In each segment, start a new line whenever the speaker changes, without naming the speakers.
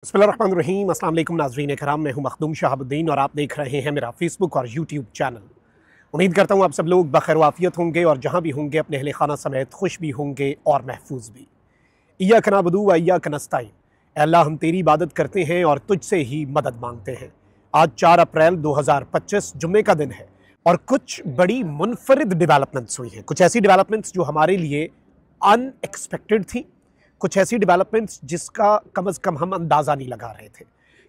बिस्मिल्लाहिर्रहमानिर्रहीम। अस्सलाम वालेकुम नाज़रीन कराम, मैं हूं मखदूम शहाबुद्दीन और आप देख रहे हैं मेरा फेसबुक और यूट्यूब चैनल। उम्मीद करता हूं आप सब लोग बखैर वाफियत होंगे और जहां भी होंगे अपने अहले खाना समेत खुश भी होंगे और महफूज भी। इय्याक नअबुदु व इय्याक नस्तईन। अल्लाह, हम तेरी इबादत करते हैं और तुझसे ही मदद मांगते हैं। आज 4 अप्रैल 2025 जुम्मे का दिन है और कुछ बड़ी मुनफरिद डेवलपमेंट्स हुई हैं। कुछ ऐसी डेवलपमेंट्स जो हमारे लिए अनएक्सपेक्टेड थी, कुछ ऐसी डेवलपमेंट्स जिसका कम अज़ कम हम अंदाज़ा नहीं लगा रहे थे।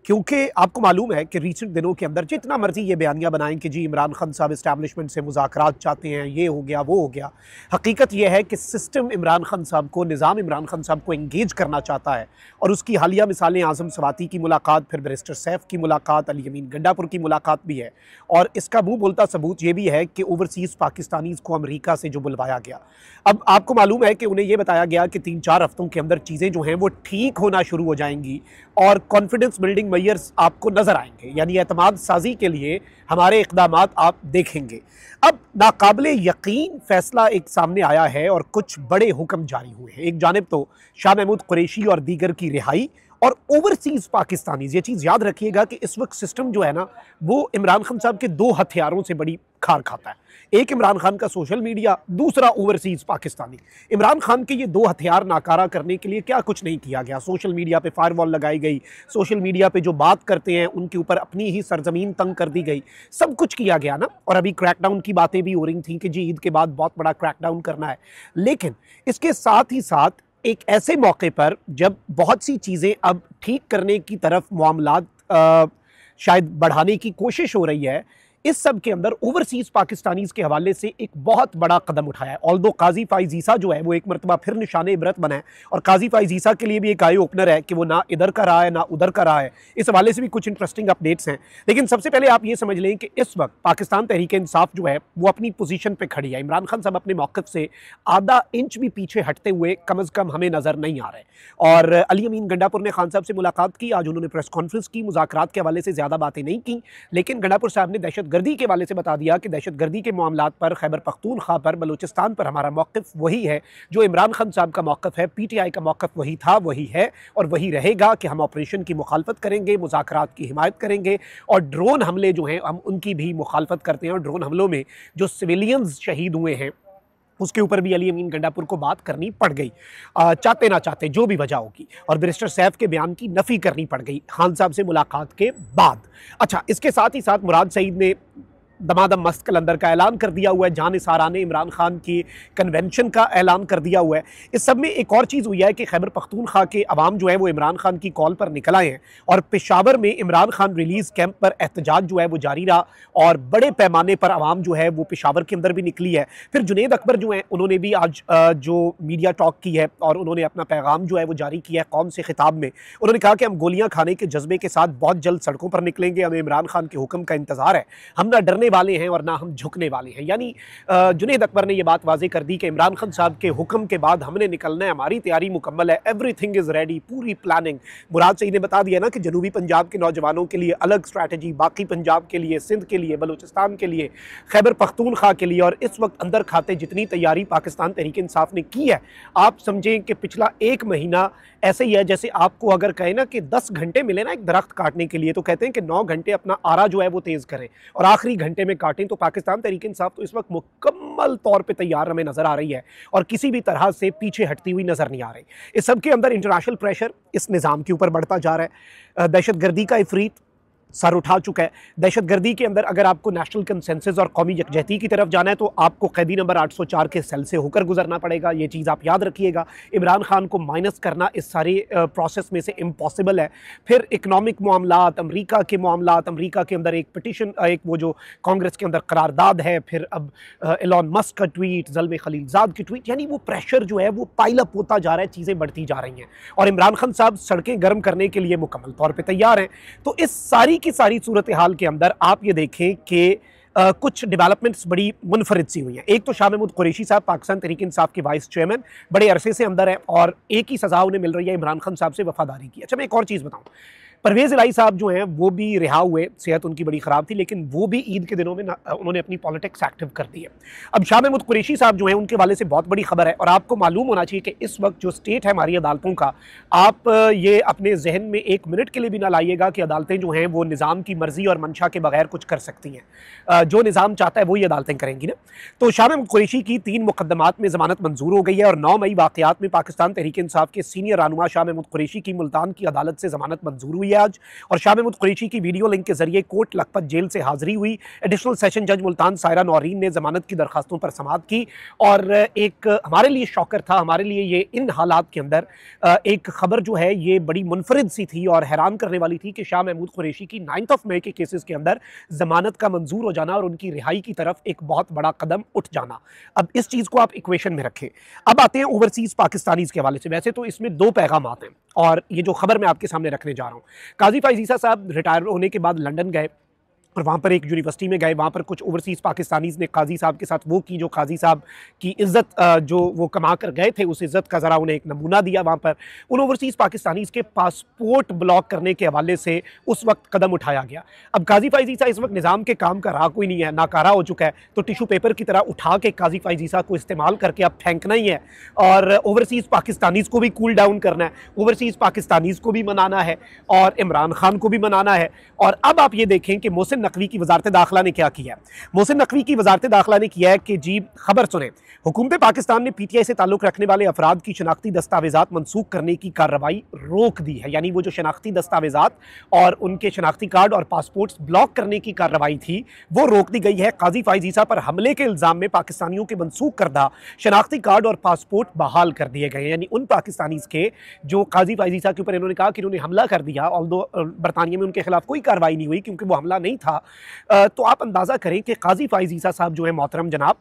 क्योंकि आपको मालूम है कि रिसेंट दिनों के अंदर जितना मर्जी ये बयानियाँ बनाएं कि जी इमरान खान साहब इस्टेब्लिशमेंट से मुज़ाकरात चाहते हैं, ये हो गया वो हो गया, हकीकत यह है कि सिस्टम इमरान खान साहब को, निज़ाम इमरान खान साहब को इंगेज करना चाहता है। और उसकी हालिया मिसालें आज़म स्वाति की मुलाकात, फिर बैरिस्टर सैफ की मुलाकात, अली अमीन गंडापुर की मुलाकात भी है। और इसका मुँह बोलता सबूत ये भी है कि ओवरसीज़ पाकिस्तानीज़ को अमरीका से जो बुलवाया गया, अब आपको मालूम है कि उन्हें यह बताया गया कि 3-4 हफ्तों के अंदर चीज़ें जो हैं वो ठीक होना शुरू हो जाएंगी और कॉन्फिडेंस बिल्डिंग मेजर्स आपको नजर आएंगे, यानी एतमाद साजी के लिए हमारे इक़दामात आप देखेंगे। अब नाकाबिले यकीन फैसला एक सामने आया है और कुछ बड़े हुक्म जारी हुए हैं। एक जानिब तो शाह महमूद कुरैशी और दीगर की रिहाई और ओवरसीज़ पाकिस्तानीज़, ये चीज़ याद रखिएगा कि इस वक्त सिस्टम जो है ना वो इमरान खान साहब के 2 हथियारों से बड़ी खार खाता है। एक इमरान खान का सोशल मीडिया, दूसरा ओवरसीज़ पाकिस्तानी। इमरान खान के ये 2 हथियार नाकारा करने के लिए क्या कुछ नहीं किया गया। सोशल मीडिया पे फायरवॉल लगाई गई, सोशल मीडिया पे जो बात करते हैं उनके ऊपर अपनी ही सरजमीन तंग कर दी गई, सब कुछ किया गया ना। और अभी क्रैकडाउन की बातें भी हो रही थी कि जी ईद के बाद बहुत बड़ा क्रैकडाउन करना है। लेकिन इसके साथ ही साथ एक ऐसे मौके पर जब बहुत सी चीज़ें अब ठीक करने की तरफ मामलात शायद बढ़ाने की कोशिश हो रही है, इस सब के अंदर ओवरसीज़ पाकिस्तानीज़ के हवाले से एक बहुत बड़ा कदम उठाया है। ऑल्दो काजी फाइज़ ईसा जो है वो एक मरतबा फिर निशाने इबरत बना है और काजी फाइज़ ईसा के लिए भी एक आई ओपनर है कि वो ना इधर का रहा है ना उधर का रहा है। इस हवाले से भी कुछ इंटरेस्टिंग अपडेट्स हैं। लेकिन सबसे पहले आप ये समझ लें कि इस वक्त पाकिस्तान तहरीक इंसाफ जो है वो अपनी पोजीशन पे खड़ी है। इमरान खान साहब अपने मौक़िफ़ से आधा इंच भी पीछे हटते हुए कम अज़ कम हमें नज़र नहीं आ रहे। और अली अमीन गंडापुर ने खान साहब से मुलाकात की, आज उन्होंने प्रेस कॉन्फ्रेंस की, मुज़ाकरात के हवाले से ज़्यादा बातें नहीं की, लेकिन गंडापुर साहब ने दहशतगर्दी के हवाले से बता दिया कि दहशतगर्दी के मामलात पर, खैबर पख्तूनख्वा पर, बलूचिस्तान पर हमारा मौक़िफ़ वही है जो इमरान खान साहब का मौक़िफ़ है, पीटीआई का मौक़िफ़ वही था, वही है और वही रहेगा कि हम ऑपरेशन की मुखालफत करेंगे, मुज़ाकरात की हिमायत करेंगे और ड्रोन हमले जो हैं हम उनकी भी मुखालफत करते हैं। और ड्रोन हमलों में जो सिविलियंस शहीद हुए हैं उसके ऊपर भी अली अमीन गंडापुर को बात करनी पड़ गई, चाहते ना चाहते, जो भी वजह होगी। और बैरिस्टर सैफ के बयान की नफ़ी करनी पड़ गई खान साहब से मुलाकात के बाद। अच्छा, इसके साथ ही साथ मुराद सईद ने दमादम मस्त कलंदर का ऐलान कर दिया हुआ है, जान निसारा ने इमरान खान की कन्वेंशन का ऐलान कर दिया हुआ है। इस सब में एक और चीज़ हुई है कि खैबर पख्तूनख्वा के अवाम जो है वो इमरान खान की कॉल पर निकल आए हैं और पेशावर में इमरान खान रिलीज़ कैंप पर एहतजाज जो है वो जारी रहा और बड़े पैमाने पर अवाम जो है वो पेशावर के अंदर भी निकली है। फिर जुनेद अकबर जो हैं उन्होंने भी आज जो मीडिया टॉक की है और उन्होंने अपना पैगाम जो है वो जारी किया है कौम से खिताब में। उन्होंने कहा कि हम गोलियाँ खाने के जज्बे के साथ बहुत जल्द सड़कों पर निकलेंगे, हमें इमरान खान के हुक्म का इंतज़ार है, हम ना डरने वाले हैं और ना हम झुकने वाले हैं। यानी जुनेद अकबर ने यह बात वाज़ेह कर दी कि इमरान खान साहब के हुक्म के बाद हमने निकलना है, हमारी तैयारी मुकम्मल है, एवरीथिंग इज़ रेडी, पूरी प्लानिंग। मुराद सईद ने बता दिया ना कि जनूबी पंजाब के नौजवानों के लिए अलग स्ट्रैटेजी, बाकी पंजाब के लिए, सिंध के लिए, बलूचिस्तान के लिए, खैबर पख्तूनख्वा के लिए। और इस वक्त अंदर खाते जितनी तैयारी पाकिस्तान तहरीक इंसाफ ने की है, आप समझें कि पिछला 1 महीना ऐसे ही है जैसे आपको अगर कहें ना कि 10 घंटे मिले ना एक दरख्त काटने के लिए, तो कहते हैं कि 9 घंटे अपना आरा जो है वो तेज़ करें और आखिरी घंटे में काटें। तो पाकिस्तान तहरीक इंसाफ तो इस वक्त मुकम्मल तौर पे तैयार हमें नज़र आ रही है और किसी भी तरह से पीछे हटती हुई नज़र नहीं आ रही। इस सब के अंदर इंटरनेशनल प्रेशर इस निज़ाम के ऊपर बढ़ता जा रहा है। दहशतगर्दी का इफरीत सर उठा चुका है। दहशतगर्दी के अंदर अगर आपको नेशनल कंसेंसस और कौमी यकजहती की तरफ जाना है तो आपको कैदी नंबर 804 के सेल से होकर गुजरना पड़ेगा। ये चीज़ आप याद रखिएगा। इमरान खान को माइनस करना इस सारे प्रोसेस में से इम्पॉसिबल है। फिर इकनॉमिक मामलात, अमरीका के मामलात, अमरीका के अंदर एक पिटिशन, एक वो जो कांग्रेस के अंदर करारदाद है, फिर अब एलॉन मस्क का ट्वीट, ज़ल्मे खलीलजाद की ट्वीट, यानी वो प्रेशर जो है वो पाइलअप होता जा रहा है, चीज़ें बढ़ती जा रही हैं और इमरान खान साहब सड़कें गर्म करने के लिए मुकम्मल तौर पर तैयार हैं। तो इस सारी की सारी सूरत हाल के अंदर आप ये देखें कि कुछ डेवलपमेंट्स बड़ी मुनफरिद सी हुई हैं। एक तो शाह महमूद कुरैशी साहब पाकिस्तान तहरीक इंसाफ के वाइस चेयरमैन बड़े अरसे से अंदर हैं और एक ही सज़ा उन्हें मिल रही है इमरान खान साहब से वफादारी की। अच्छा, मैं एक और चीज़ बताऊँ, परवेज़ इलाही साहब जो हैं वो भी रिहा हुए, सेहत उनकी बड़ी ख़राब थी, लेकिन वो भी ईद के दिनों में उन्होंने अपनी पॉलिटिक्स एक्टिव कर दी है। अब शाह महमूद कुरैशी साहब जो हैं उनके हवाले से बहुत बड़ी खबर है, और आपको मालूम होना चाहिए कि इस वक्त जो स्टेट है हमारी अदालतों का, आप ये अपने जहन में एक मिनट के लिए भी ना लाइएगा कि अदालतें जो हैं वो निज़ाम की मर्जी और मंशा के बगैर कुछ कर सकती हैं। जो निज़ाम चाहता है वो ये अदालतें करेंगी ना। तो शाह महमूद कुरैशी की 3 मुकदमात में ज़मानत मंजूर हो गई है, और 9 मई वाक़यात में पाकिस्तान तहरीक इंसाफ के सीनियर रहनुमा शाह महमूद कुरैशी की मुल्तान की अदालत से ज़मानत मंजूर हुई है आज। और शाह महमूद कुरैशी की वीडियो लिंक के जरिए कोट लखपत जेल से हाजिरी हुई। एडिशनल सेशन जज मुल्तान सायरा नौरीन ने जमानत की दरखास्तों पर समाअत की, और एक हमारे लिए शॉकर था, हमारे लिए ये इन हालात के अंदर एक खबर जो है ये बड़ी मुनफरिद सी थी और हैरान करने वाली थी कि शाह महमूद कुरैशी की 9 मई के केसेस के अंदर जमानत का मंजूर हो जाना और उनकी रिहाई की तरफ एक बहुत बड़ा कदम उठ जाना। अब इस चीज़ को आप इक्वेशन में रखें। अब आते हैं ओवरसीज़ पाकिस्तानीज़ के हवाले से। वैसे तो इसमें 2 पैगामात हैं, और ये जो खबर मैं आपके सामने रखने जा रहा हूँ, काजी फाइज़ ईसा साहब रिटायर होने के बाद लंदन गए और वहाँ पर एक यूनिवर्सिटी में गए। वहाँ पर कुछ ओवरसीज़ पाकिस्तानीज़ ने काजी साहब के साथ वो की जो काजी साहब की इज़्ज़त जो वो कमा कर गए थे, उस इज़्ज़त का ज़रा उन्हें एक नमूना दिया। वहाँ पर उन ओवरसीज़ पाकिस्तानीज़ के पासपोर्ट ब्लॉक करने के हवाले से उस वक्त कदम उठाया गया। अब काजी फाइज़ ईसा इस वक्त निज़ाम के काम का रहा कोई नहीं है, नाकारा हो चुका है, तो टिशू पेपर की तरह उठा के काजी फाइज़ ईसा को इस्तेमाल करके अब फेंकना ही है, और ओवरसीज़ पाकिस्तानीज़ को भी कूल डाउन करना है, ओवरसीज़ पाकिस्तानीज़ को भी मनाना है, और इमरान खान को भी मनाना है। और अब आप ये देखें कि मोहसिन नकवी की वजारत दाखिला ने क्या किया। मोहसिन नकवी की वजारत दाखिला ने किया है कि जी खबर सुने, हुकूमत पाकिस्तान ने पीटीआई से ताल्लुक़ रखने वाले अफराद की शनाख्ती दस्तावेज़ात मनसूख करने की कार्रवाई रोक दी है। यानी वो जो शनाख्ती दस्तावेज़ात और उनके शनाख्ती कार्ड और पासपोर्ट्स ब्लॉक करने की कार्रवाई थी वो रोक दी गई है। काजी फाइज़ ईसा पर हमले के इल्ज़ाम में पाकिस्तानियों के मनसूख करदा शनाख्ती कार्ड और पासपोर्ट बहाल कर दिए गए हैं। यानी उन पाकिस्तानीज़ के जो काजी फाइज़ ईसा के ऊपर इन्होंने कहा कि इन्होंने हमला कर दिया, ऑल्दो बरतानिया में उनके खिलाफ कोई कार्रवाई नहीं हुई क्योंकि वो हमला नहीं था। तो आप अंदाज़ा करें कि काजी फाइज़ ईसा साहब जो है मोहतरम जनाब,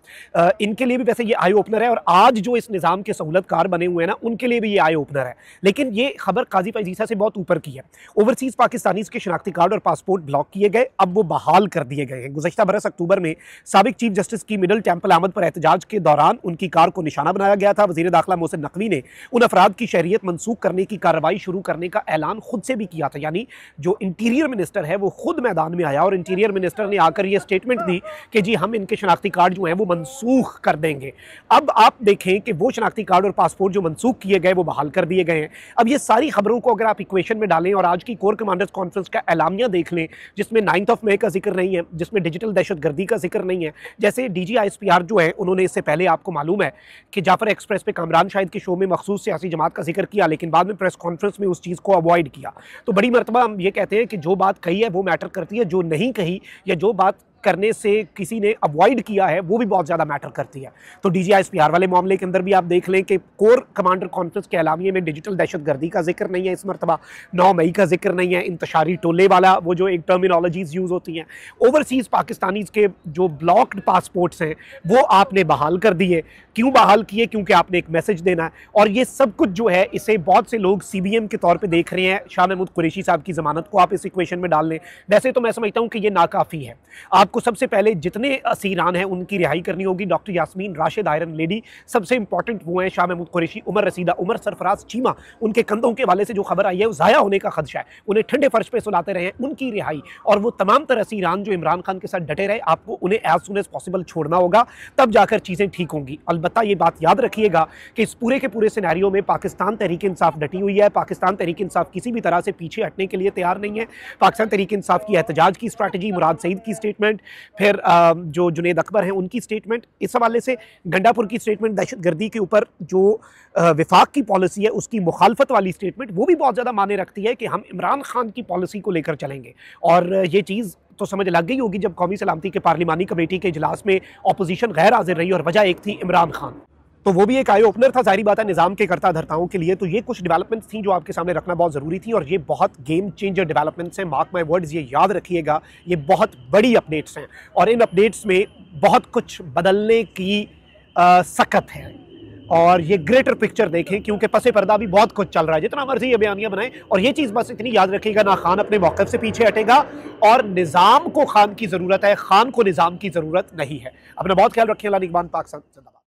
इनके लिए भी वैसे ये आई ओपनर है, और आज जो इस निज़ाम के सहूलतकार बने हुए हैं ना उनके लिए भी ये आई ओपनर है। लेकिन ये खबर काजी फाइज़ ईसा से बहुत ऊपर की है। ओवरसीज़ पाकिस्तानीज़ के शनाख्ती कार्ड और पासपोर्ट ब्लॉक किए गए, अब वो बहाल कर दिए गए हैं। गुज़श्ता बरस अक्टूबर में साबिक चीफ जस्टिस की मिडल टेम्पल अहमद पर एहतजाज के दौरान उनकी कार को निशाना बनाया गया था। वज़ीर दाखिला मोहसिन नकवी ने उन अफराद की शहरियत मनसूख करने की कार्रवाई शुरू करने का ऐलान खुद से भी किया था। यानी जो इंटीरियर मिनिस्टर है वो खुद मैदान में आया और इंटीरियर मिनिस्टर ने आकर ये स्टेटमेंट दी कि जी हम इनके शनाख्ती कार्ड जो हैं वो मनसूख कर देंगे। अब आप देखें कि वो शनाख्ती कार्ड और पासपोर्ट जो मनसूख किए गए वो बहाल कर दिए गए हैं। अब ये सारी खबरों को अगर आप इक्वेशन में डालें और आज की कोर कमांडर्स कॉन्फ्रेंस का एलामिया देख लें, जिसमें 9 मई का जिक्र नहीं है, जिसमें डिजिटल दहशतगर्दी का जिक्र नहीं है, जैसे DGISPR जो है उन्होंने इससे पहले आपको मालूम है कि जाफर एक्सप्रेस पे कामरान शाहिद के शो में मखसूस सियासी जमात का जिक्र किया, लेकिन बाद में प्रेस कॉन्फ्रेंस में उस चीज़ को अवॉइड किया। तो बड़ी मरतबा हम ये कहते हैं कि जो बात कही है वो मैटर करती है, जो नहीं कही या जो बात करने से किसी ने अवॉइड किया है वो भी बहुत ज़्यादा मैटर करती है। तो DGISPR वाले मामले के अंदर भी आप देख लें कि कोर कमांडर कॉन्फ्रेंस के एलामिये में डिजिटल दहशतगर्दी का जिक्र नहीं है, इस मरतबा 9 मई का जिक्र नहीं है, इंतशारी टोले वाला वो जो एक टर्मिनोलॉजीज़ यूज़ होती हैं। ओवरसीज़ पाकिस्तानीज़ के जो ब्लॉक्ड पासपोर्ट्स हैं वो आपने बहाल कर दिए। क्यों बहाल किए? क्योंकि आपने एक मैसेज देना है, और ये सब कुछ जो है इसे बहुत से लोग CBM के तौर पर देख रहे हैं। शाह महमूद कुरैशी साहब की ज़मानत को आप इस इक्वेशन में डाल लें। वैसे तो मैं समझता हूँ कि ये नाकाफ़ी है। आपको सबसे पहले जितने असीरान हैं उनकी रिहाई करनी होगी। Doctor Yasmin, Rashid, iron lady, सबसे इंपॉर्टेंट वो हैं शाह महमूद कुरैशी, उमर रसीदा, उमर सरफराज चीमा। उनके कंधों के वाले से जो खबर आई है वो ज़ाया होने का खदशा है, उन्हें ठंडे फर्श पे सुलाते रहे, उनकी रिहाई। और वो तमाम तर असीरान जो इमरान खान के साथ डटे रहे, आपको उन्हें एज सुन एज पॉसिबल छोड़ना होगा, तब जाकर चीज़ें ठीक होंगी। अलबत्ता ये बात याद रखिएगा कि इस पूरे के पूरे सिनेरियो में पाकिस्तान तहरीक इंसाफ डटी हुई है। पाकिस्तान तहरीक इंसाफ किसी भी तरह से पीछे हटने के लिए तैयार नहीं है। पाकिस्तान तहरीक इंसाफ की एहतजाज की स्ट्रैटेजी, मुराद सईद की स्टेटमेंट, फिर जो जुनैद अकबर हैं उनकी स्टेटमेंट, इस हवाले से गंडापुर की स्टेटमेंट, दहशतगर्दी के ऊपर जो विफाक की पॉलिसी है उसकी मुखालफत वाली स्टेटमेंट, वो भी बहुत ज़्यादा माने रखती है कि हम इमरान खान की पॉलिसी को लेकर चलेंगे। और ये चीज़ तो समझ लग गई होगी जब कौमी सलामती के पार्लिमानी कमेटी के इजलास में अपोजिशन गैर हाजिर रही और वजह एक थी इमरान खान। तो वो भी एक आई ओपनर था, जाहिर बात है, निज़ाम के कर्ता धर्ताओं के लिए। तो ये कुछ डेवलपमेंट्स थी जो आपके सामने रखना बहुत ज़रूरी थी, और ये बहुत गेम चेंजर डेवलपमेंट्स हैं। मार्क माई वर्ड्स, ये याद रखिएगा, ये बहुत बड़ी अपडेट्स हैं, और इन अपडेट्स में बहुत कुछ बदलने की सकत है। और ये ग्रेटर पिक्चर देखें, क्योंकि पसे पर्दा भी बहुत कुछ चल रहा है। जितना मर्जी ये बयानियां बनाएं, और ये चीज़ बस इतनी याद रखिएगा, ना खान अपने मौक़िफ़ से पीछे हटेगा, और निज़ाम को खान की ज़रूरत है, खान को निज़ाम की ज़रूरत नहीं है। अपना बहुत ख्याल रखिए। अल्लाह निगहबान पाक।